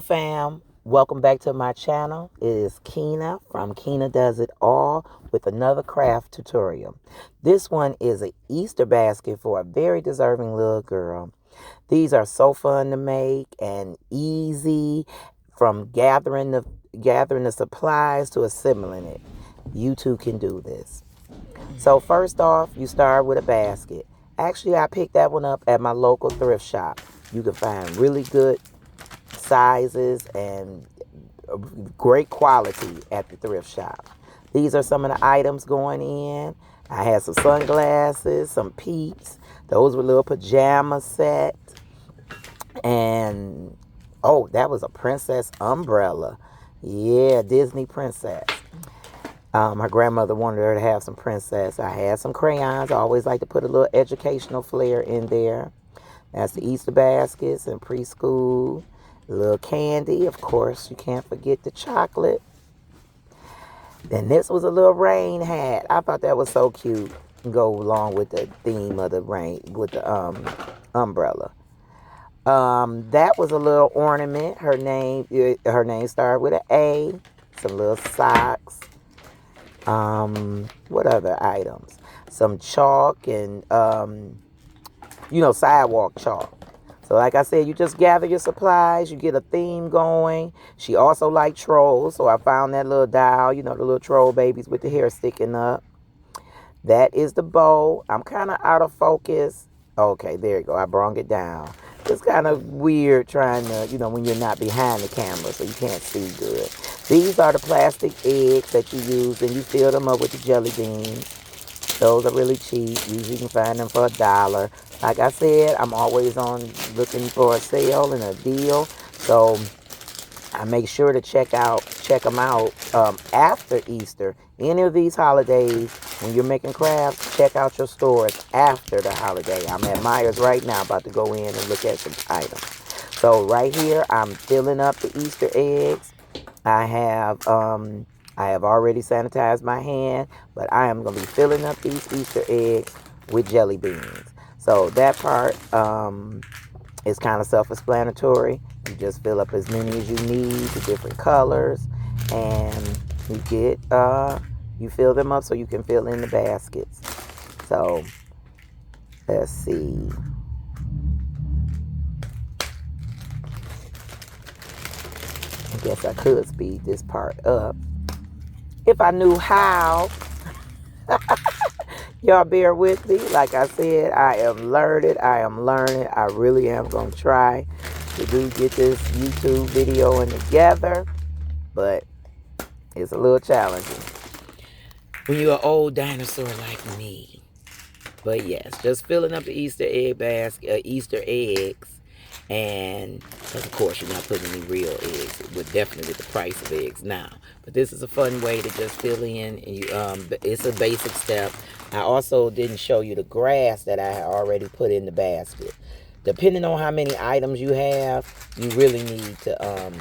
fam, welcome back to my channel. It is Keena from Keena Does It All with another craft tutorial. This one is an Easter basket for a very deserving little girl. These are so fun to make and easy, from gathering the supplies to assembling it. You too can do this. So first off, you start with a basket. Actually, I picked that one up at my local thrift shop. You can find really good sizes and great quality at the thrift shop. These are some of the items going in. I had some sunglasses, some peeps. Those were little pajama set. And, oh, that was a princess umbrella. Yeah, Disney princess. My grandmother wanted her to have some princess. I had some crayons. I always like to put a little educational flair in there. That's the Easter baskets and preschool. A little candy, of course. You can't forget the chocolate. Then this was a little rain hat. I thought that was so cute. Go along with the theme of the rain, with the umbrella. That was a little ornament. Her name started with an A. Some little socks. What other items? Some chalk and sidewalk chalk. So like I said, you just gather your supplies, you get a theme going. She also liked trolls, so I found that little doll, the little troll babies with the hair sticking up. That is the bow. I'm kind of out of focus. Okay, there you go. I brought it down. It's kind of weird trying to, when you're not behind the camera, so you can't see good. These are the plastic eggs that you use, and you fill them up with the jelly beans. Those are really cheap. Usually you can find them for $1. Like I said, I'm always on looking for a sale and a deal. So I make sure to check them out after Easter. Any of these holidays, when you're making crafts, check out your stores after the holiday. I'm at Myers right now, about to go in and look at some items. So right here, I'm filling up the Easter eggs. I have already sanitized my hand, but I am going to be filling up these Easter eggs with jelly beans. So that part is kind of self-explanatory. You just fill up as many as you need, the different colors, and you fill them up so you can fill in the baskets. So let's see. I guess I could speed this part up if I knew how. Y'all bear with me. Like I said, I am learning. I really am going to try to get this YouTube video together, but it's a little challenging when you're an old dinosaur like me. But yes, just filling up the Easter egg basket, Easter eggs, and because of course you're not putting any real eggs, definitely with the price of eggs now. But this is a fun way to just fill in. It's a basic step. I also didn't show you the grass that I had already put in the basket. Depending on how many items you have, you really need to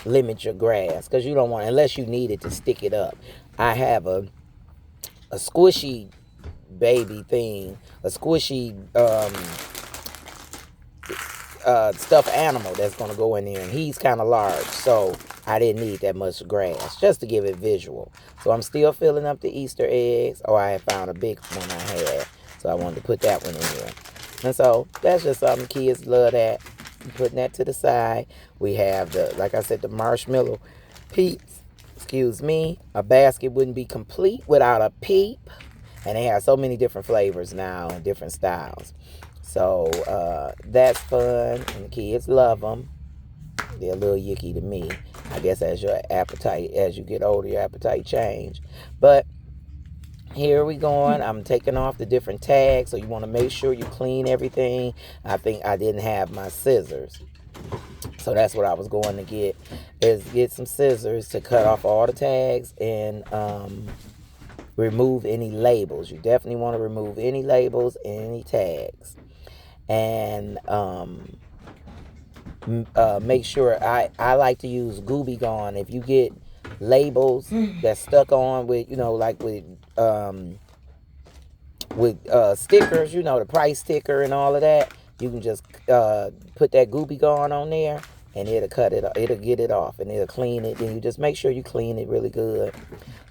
limit your grass, because you don't want, unless you need it to stick it up. I have a squishy baby thing, a squishy stuffed animal that's going to go in there, and he's kind of large, so I didn't need that much grass, just to give it visual. So I'm still filling up the Easter eggs. Oh, I had found a big one I had, so I wanted to put that one in there. And so that's just something kids love, that. I'm putting that to the side. We have like I said, the marshmallow peeps. Excuse me. A basket wouldn't be complete without a peep. And they have so many different flavors now and different styles. So that's fun, and the kids love them. They're a little yucky to me. I guess as you get older, your appetite change. But here we going. I'm taking off the different tags, so you want to make sure you clean everything. I think I didn't have my scissors, so that's what I was going to get some scissors to cut off all the tags and remove any labels. You definitely want to remove any labels, any tags, and make sure. I like to use Gooby Gone. If you get labels that's stuck on with, like with stickers, the price sticker and all of that, you can just put that Gooby Gone on there, and it'll cut it, it'll get it off, and it'll clean it. Then you just make sure you clean it really good.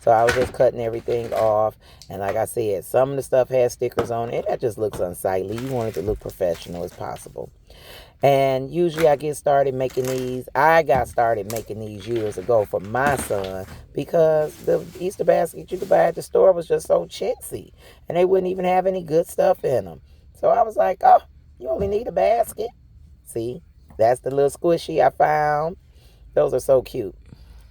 So I was just cutting everything off, and like I said, some of the stuff has stickers on it. That just looks unsightly. You want it to look professional as possible. And usually I get started making these. I got started making these years ago for my son because the Easter basket you could buy at the store was just so chintzy, and they wouldn't even have any good stuff in them. So I was like, oh, you only need a basket. See, that's the little squishy I found. Those are so cute.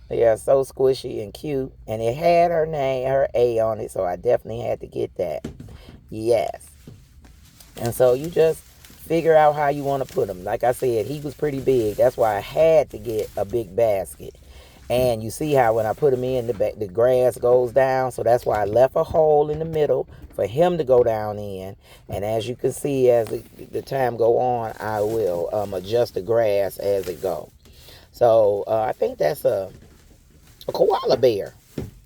They are so squishy and cute, and it had her name, her A on it, so I definitely had to get that. Yes. And so you just figure out how you want to put them. Like I said, he was pretty big. That's why I had to get a big basket. And you see how when I put him in, the grass goes down. So that's why I left a hole in the middle for him to go down in. And as you can see, as the time go on, I will adjust the grass as it go. So I think that's a koala bear.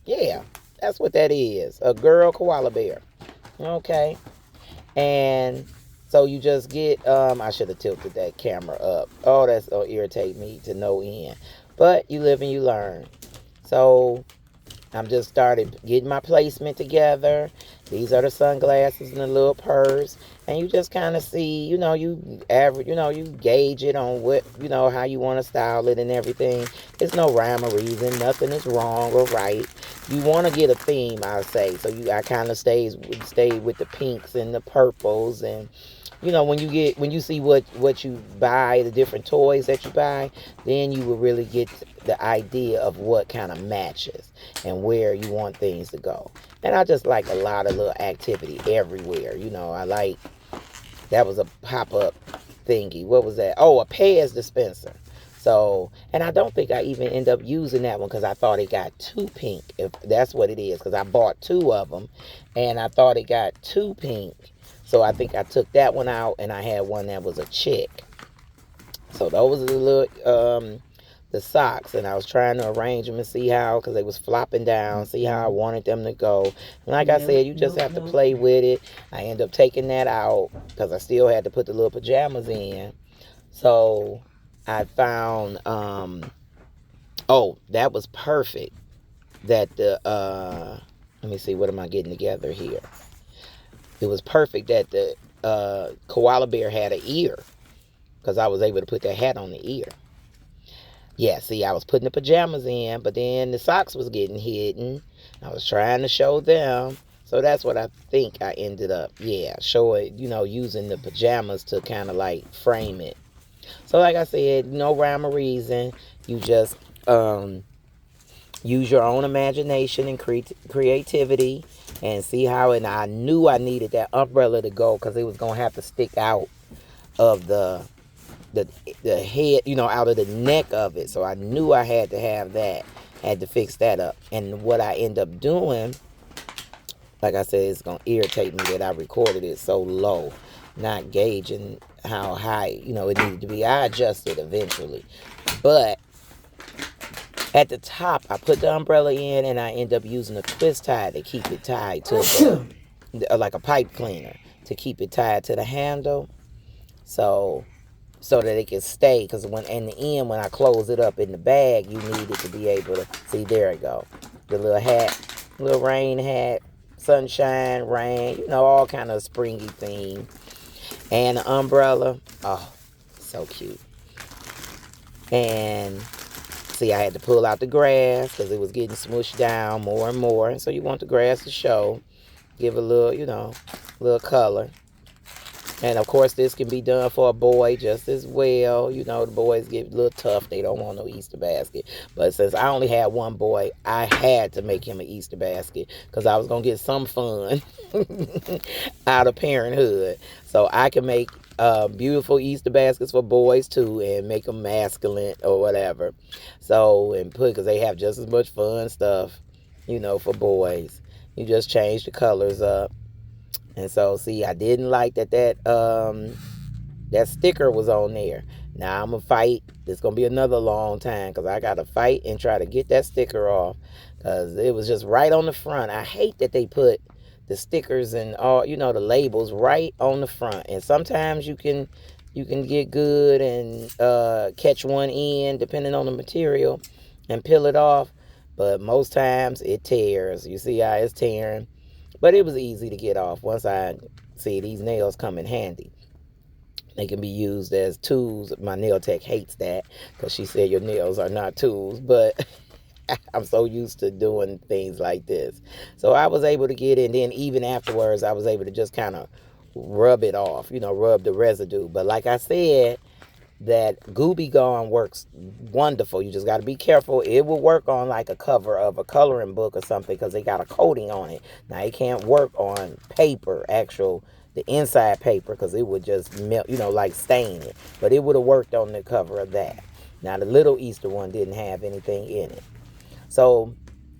Yeah, that's what that is. A girl koala bear. Okay. And so you just get, I should have tilted that camera up. Oh, that's going to irritate me to no end. But you live and you learn. So I'm just started getting my placement together. These are the sunglasses and the little purse. And you just kind of see, you average, you gauge it on what, how you want to style it and everything. There's no rhyme or reason. Nothing is wrong or right. You want to get a theme, I say. So I kind of stay with the pinks and the purples, and when you see what you buy, the different toys that you buy, then you will really get the idea of what kind of matches and where you want things to go. And I just like a lot of little activity everywhere. I like, that was a pop-up thingy. What was that? Oh, a Pez dispenser. So, and I don't think I even end up using that one because I thought it got too pink, if that's what it is, because I bought 2 of them and I thought it got too pink. So I think I took that one out, and I had one that was a chick. So those are the little, the socks, and I was trying to arrange them and see how, because they was flopping down, see how I wanted them to go. And like I said, you just have to play with it. I ended up taking that out because I still had to put the little pajamas in. So I found, oh, that was perfect. That let me see, what am I getting together here? It was perfect that the koala bear had an ear, because I was able to put that hat on the ear. Yeah, see, I was putting the pajamas in, but then the socks was getting hidden. I was trying to show them. So that's what I think I ended up, showing, using the pajamas to kind of like frame it. So like I said, no rhyme or reason. You just use your own imagination and creativity and see how. And I knew I needed that umbrella to go because it was going to have to stick out of the head, out of the neck of it. So I knew I had to have that, had to fix that up. And what I end up doing, like I said, it's going to irritate me that I recorded it so low, not gauging how high, it needed to be. I adjusted eventually. But at the top, I put the umbrella in, and I end up using a twist tie to keep it tied to like a pipe cleaner, to keep it tied to the handle. So that it can stay, because when in the end, when I close it up in the bag, you need it to be able to see. There it go, the little hat, little rain hat, sunshine, rain, all kind of springy theme. And the umbrella, oh, so cute. And see, I had to pull out the grass because it was getting smushed down more and more. And so you want the grass to show, give a little, little color. And of course, this can be done for a boy just as well. The boys get a little tough. They don't want no Easter basket. But since I only had one boy, I had to make him an Easter basket because I was going to get some fun out of parenthood. So I can make beautiful Easter baskets for boys too, and make them masculine or whatever. So, because they have just as much fun stuff, for boys. You just change the colors up. And so, see, I didn't like that sticker was on there. Now I'm going to fight. It's going to be another long time because I got to fight and try to get that sticker off because it was just right on the front. I hate that they put the stickers and all, the labels right on the front. And sometimes you can you can get good and catch one end depending on the material and peel it off. But most times it tears. You see how it's tearing. But it was easy to get off once I see these nails come in handy. They can be used as tools. My nail tech hates that because she said your nails are not tools. But I'm so used to doing things like this. So I was able to get it. And then even afterwards, I was able to just kind of rub it off, rub the residue. But like I said, that Gooby Gone works wonderful. You just got to be careful. It will work on like a cover of a coloring book or something because they got a coating on it. Now, it can't work on paper, the inside paper, because it would just melt, like stain it. But it would have worked on the cover of that. Now, the little Easter one didn't have anything in it. So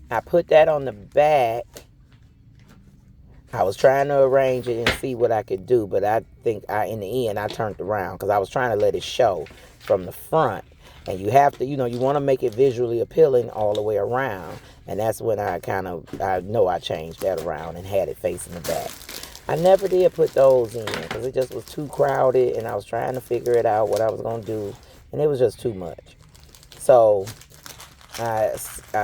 I put that on the back. I was trying to arrange it and see what I could do, but I think in the end I turned around because I was trying to let it show from the front. And you have to, you want to make it visually appealing all the way around. And that's when I changed that around and had it facing the back. I never did put those in because it just was too crowded and I was trying to figure it out what I was going to do. And it was just too much. So I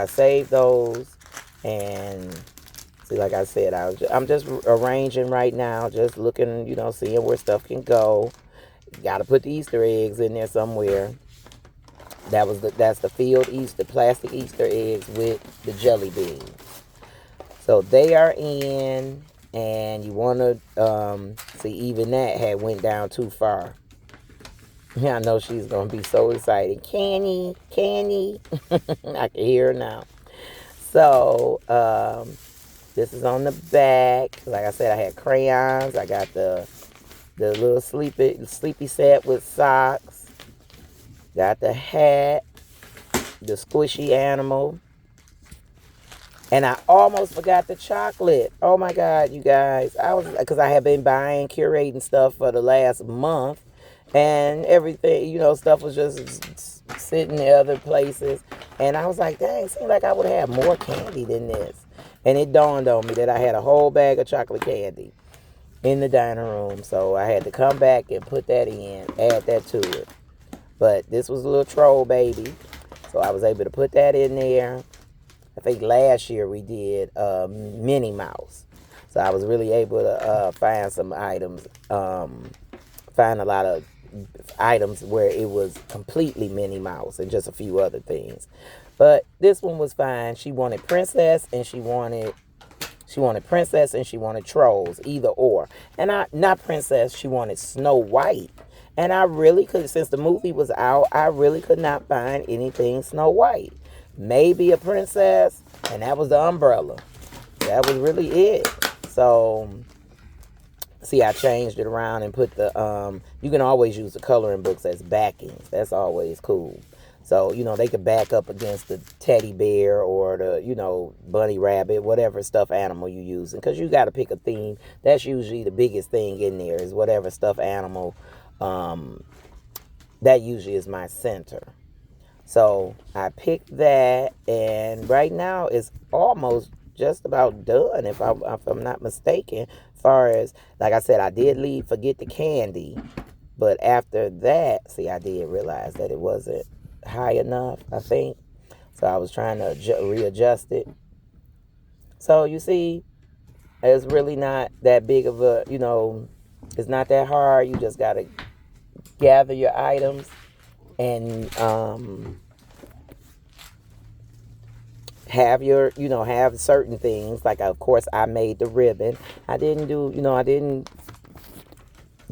saved those and... Like I said, I'm just arranging right now, just looking, seeing where stuff can go. Got to put the Easter eggs in there somewhere. That's the plastic Easter eggs with the jelly beans. So they are in, and you want to see even that had went down too far. Yeah, I know she's gonna be so excited. Candy. I can hear her now. So this is on the back. Like I said, I had crayons. I got the little sleepy set with socks. Got the hat, the squishy animal. And I almost forgot the chocolate. Oh my God, you guys. Because I have been curating stuff for the last month. And everything, stuff was just sitting in other places. And I was like, dang, it seemed like I would have more candy than this. And it dawned on me that I had a whole bag of chocolate candy in the dining room. So I had to come back and put that in, add that to it. But this was a little troll baby. So I was able to put that in there. I think last year we did Minnie Mouse. So I was really able to find some items, find a lot of items where it was completely Minnie Mouse and just a few other things. But this one was fine. She wanted princess and she wanted trolls, either or. And not princess, she wanted Snow White. And I really could, since the movie was out, I really could not find anything Snow White. Maybe a princess, and that was the umbrella. That was really it. So, see, I changed it around and put you can always use the coloring books as backings. That's always cool. So, they could back up against the teddy bear or the, bunny rabbit, whatever stuffed animal you're using. Because you got to pick a theme. That's usually the biggest thing in there is whatever stuffed animal. That usually is my center. So, I picked that. And right now, it's almost just about done, if I'm not mistaken. As far as, like I said, I did forget the candy. But after that, see, I did realize that it wasn't high enough, I think. So I was trying to readjust it. So you see, it's really not that big of a, it's not that hard. You just got to gather your items and have certain things. Like, of course, I made the ribbon. I didn't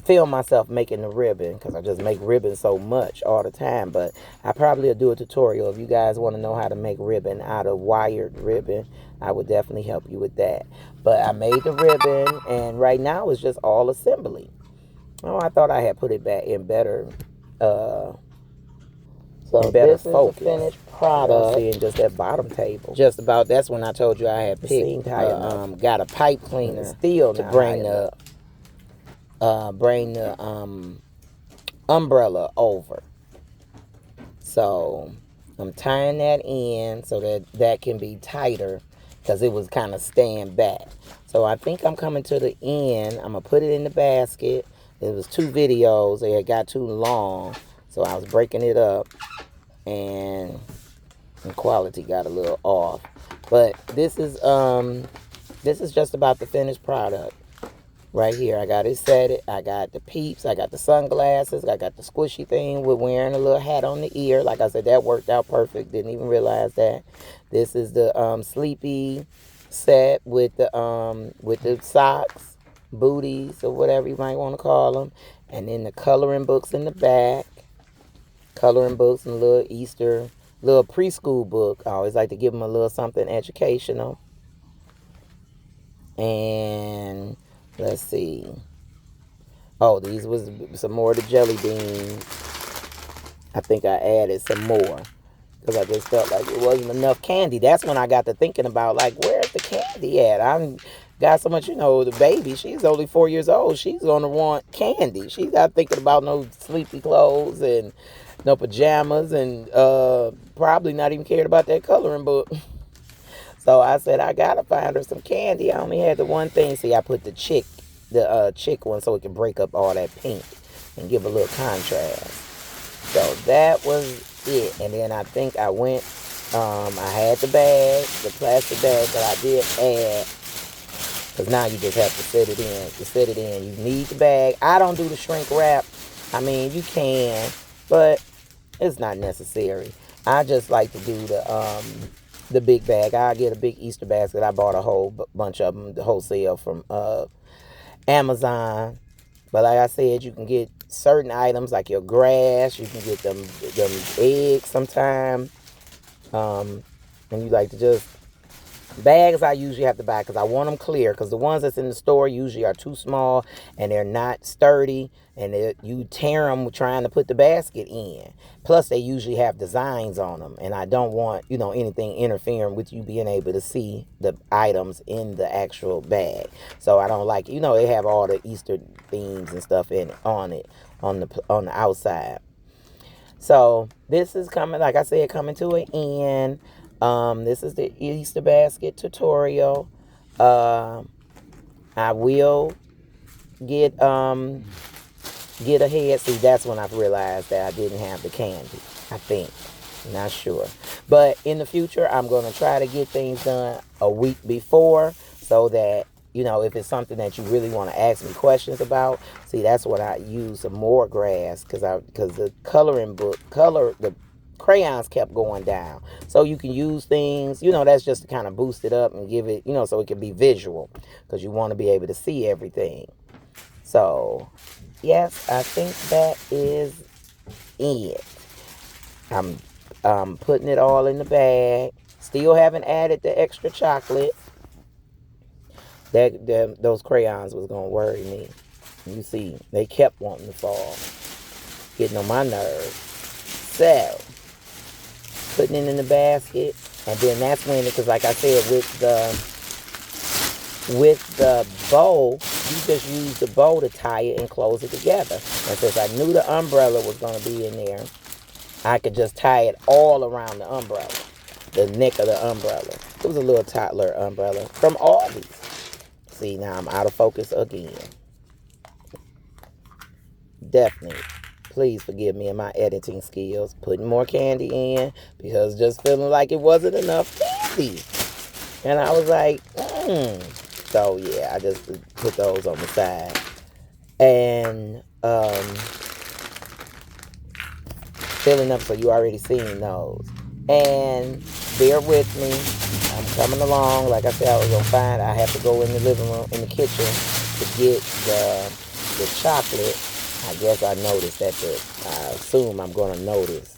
film myself making the ribbon because I just make ribbon so much all the time. But I probably will do a tutorial if you guys want to know how to make ribbon out of wired ribbon. I would definitely help you with that. But I made the ribbon, and right now it's just all assembly. Oh, I thought I had put it back in better. So this focus. Is the finished product. Seeing just that bottom table. Just about. That's when I told you I had picked. Got a pipe cleaner still to bring the umbrella over. So I'm tying that in so that can be tighter because it was kind of staying back. So I think I'm coming to the end. I'm going to put it in the basket. It was 2 videos. They had got too long, so I was breaking it up, and the quality got a little off. But this is just about the finished product. Right here, I got it set. I got the peeps. I got the sunglasses. I got the squishy thing with wearing a little hat on the ear. Like I said, that worked out perfect. Didn't even realize that. This is the sleepy set with the socks, booties, or whatever you might want to call them. And then the coloring books in the back. Coloring books and a little Easter, little preschool book. I always like to give them a little something educational. And let's see. Oh, these was some more of the jelly beans. I think I added some more because I just felt like it wasn't enough candy. That's when I got to thinking about, like, where's the candy at? I got so much, the baby, she's only 4 years old. She's going to want candy. She's not thinking about no sleepy clothes and no pajamas, and probably not even cared about that coloring book. So I said, I got to find her some candy. I only had the one thing. See, I put the chick one so it can break up all that pink and give a little contrast. So that was it. And then I think I went, I had the bag, the plastic bag that I did add. Because now you just have to set it in. To set it in, you need the bag. I don't do the shrink wrap. I mean, you can, but it's not necessary. I just like to do the big bag. I get a big Easter basket. I bought a whole bunch of them, the wholesale from Amazon. But like I said, you can get certain items like your grass. You can get them eggs sometime. And you like to just... Bags I usually have to buy because I want them clear, because the ones that's in the store usually are too small and they're not sturdy, and you tear them trying to put the basket in. Plus they usually have designs on them, and I don't want anything interfering with you being able to see the items in the actual bag. So I don't like they have all the Easter themes and stuff on the outside. So this is coming, like I said, coming to an end. This is the Easter basket tutorial. I will get ahead. See, that's when I've realized that I didn't have the candy. I think. Not sure. But in the future, I'm going to try to get things done a week before, so that, if it's something that you really want to ask me questions about. See, that's when I use some more grass, because the the crayons kept going down. So you can use things, that's just to kind of boost it up and give it, so it can be visual, because you want to be able to see everything. So, yes, I think that is it. I'm putting it all in the bag. Still haven't added the extra chocolate. Those crayons was going to worry me. You see, they kept wanting to fall. Getting on my nerves. So, putting it in the basket, and then that's when, because like I said, with the bow, you just use the bow to tie it and close it together. And since I knew the umbrella was going to be in there, I could just tie it all around the umbrella, the neck of the umbrella. It was a little toddler umbrella from Aldi's. See, now I'm out of focus again. Definitely. Please forgive me and my editing skills. Putting more candy in because just feeling like it wasn't enough candy. And I was like, So, yeah, I just put those on the side. And filling up, so you already seen those. And bear with me. I'm coming along. Like I said, I have to go in the living room, in the kitchen, to get the chocolate. I guess I noticed that I assume I'm going to notice.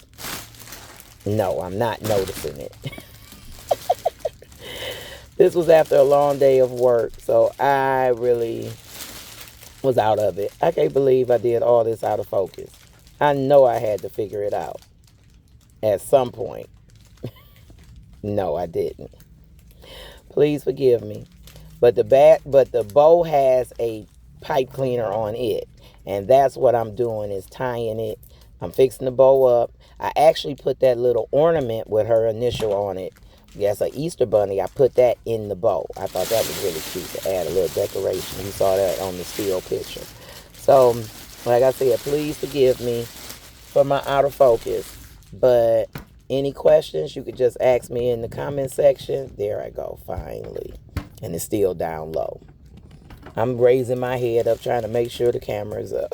No, I'm not noticing it. This was after a long day of work, so I really was out of it. I can't believe I did all this out of focus. I know I had to figure it out at some point. No, I didn't. Please forgive me. But the bow has a pipe cleaner on it. And that's what I'm doing, is tying it. I'm fixing the bow up. I actually put that little ornament with her initial on it. Yes, an Easter bunny. I put that in the bow. I thought that was really cute to add a little decoration. You saw that on the still picture. So, like I said, please forgive me for my out of focus. But any questions, you could just ask me in the comment section. There I go, finally. And it's still down low. I'm raising my head up, trying to make sure the camera's up.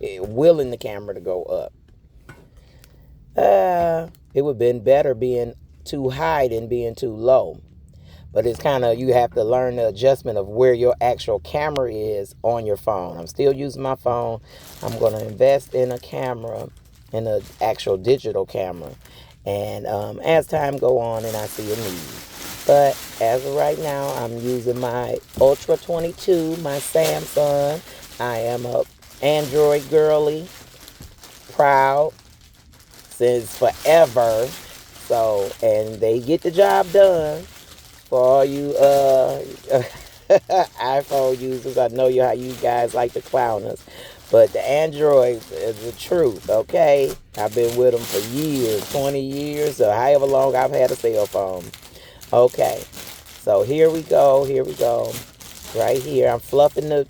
Willing the camera to go up. It would have been better being too high than being too low. But it's kind of, you have to learn the adjustment of where your actual camera is on your phone. I'm still using my phone. I'm going to invest in a camera, in an actual digital camera. And as time go on and I see a need. But as of right now, I'm using my Ultra 22, my Samsung. I am a Android girly, proud since forever. So, and they get the job done. For all you iPhone users, I know how you guys like to clown us. But the Android is the truth, okay? I've been with them for years, 20 years, or however long I've had a cell phone. Okay, so here we go. Right here, I'm fluffing the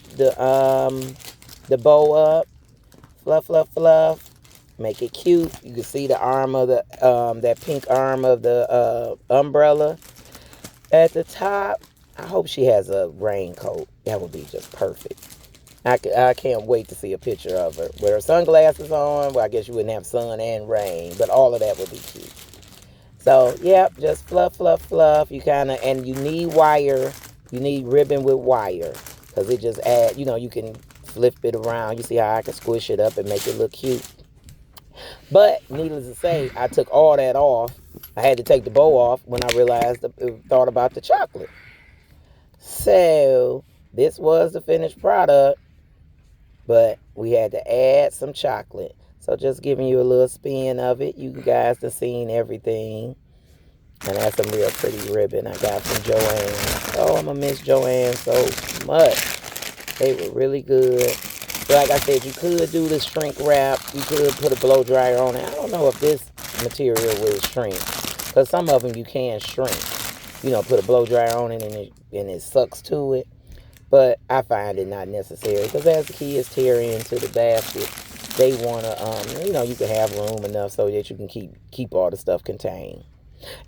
bow up. Fluff, fluff, fluff. Make it cute. You can see the arm of the that pink arm of the umbrella at the top. I hope she has a raincoat. That would be just perfect. I can't wait to see a picture of her with her sunglasses on. Well, I guess you wouldn't have sun and rain, but all of that would be cute. So, yep, just fluff, fluff, fluff. You kind of, and you need wire. You need ribbon with wire because it just add, you can flip it around. You see how I can squish it up and make it look cute. But needless to say, I took all that off. I had to take the bow off when I realized, thought about the chocolate. So this was the finished product, but we had to add some chocolate. So just giving you a little spin of it. You guys have seen everything. And that's some real pretty ribbon I got from Joann. Oh, I'm going to miss Joann so much. They were really good. Like I said, you could do the shrink wrap. You could put a blow dryer on it. I don't know if this material will shrink. Because some of them you can shrink. Put a blow dryer on it and it sucks to it. But I find it not necessary. Because as the kids tear into the basket, they want to, you can have room enough so that you can keep all the stuff contained.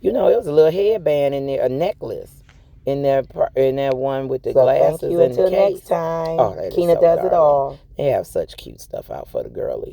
It was a little headband in there, a necklace. In that one with the glasses and the case. Until next time. Oh, Kina does it all. They have such cute stuff out for the girlies.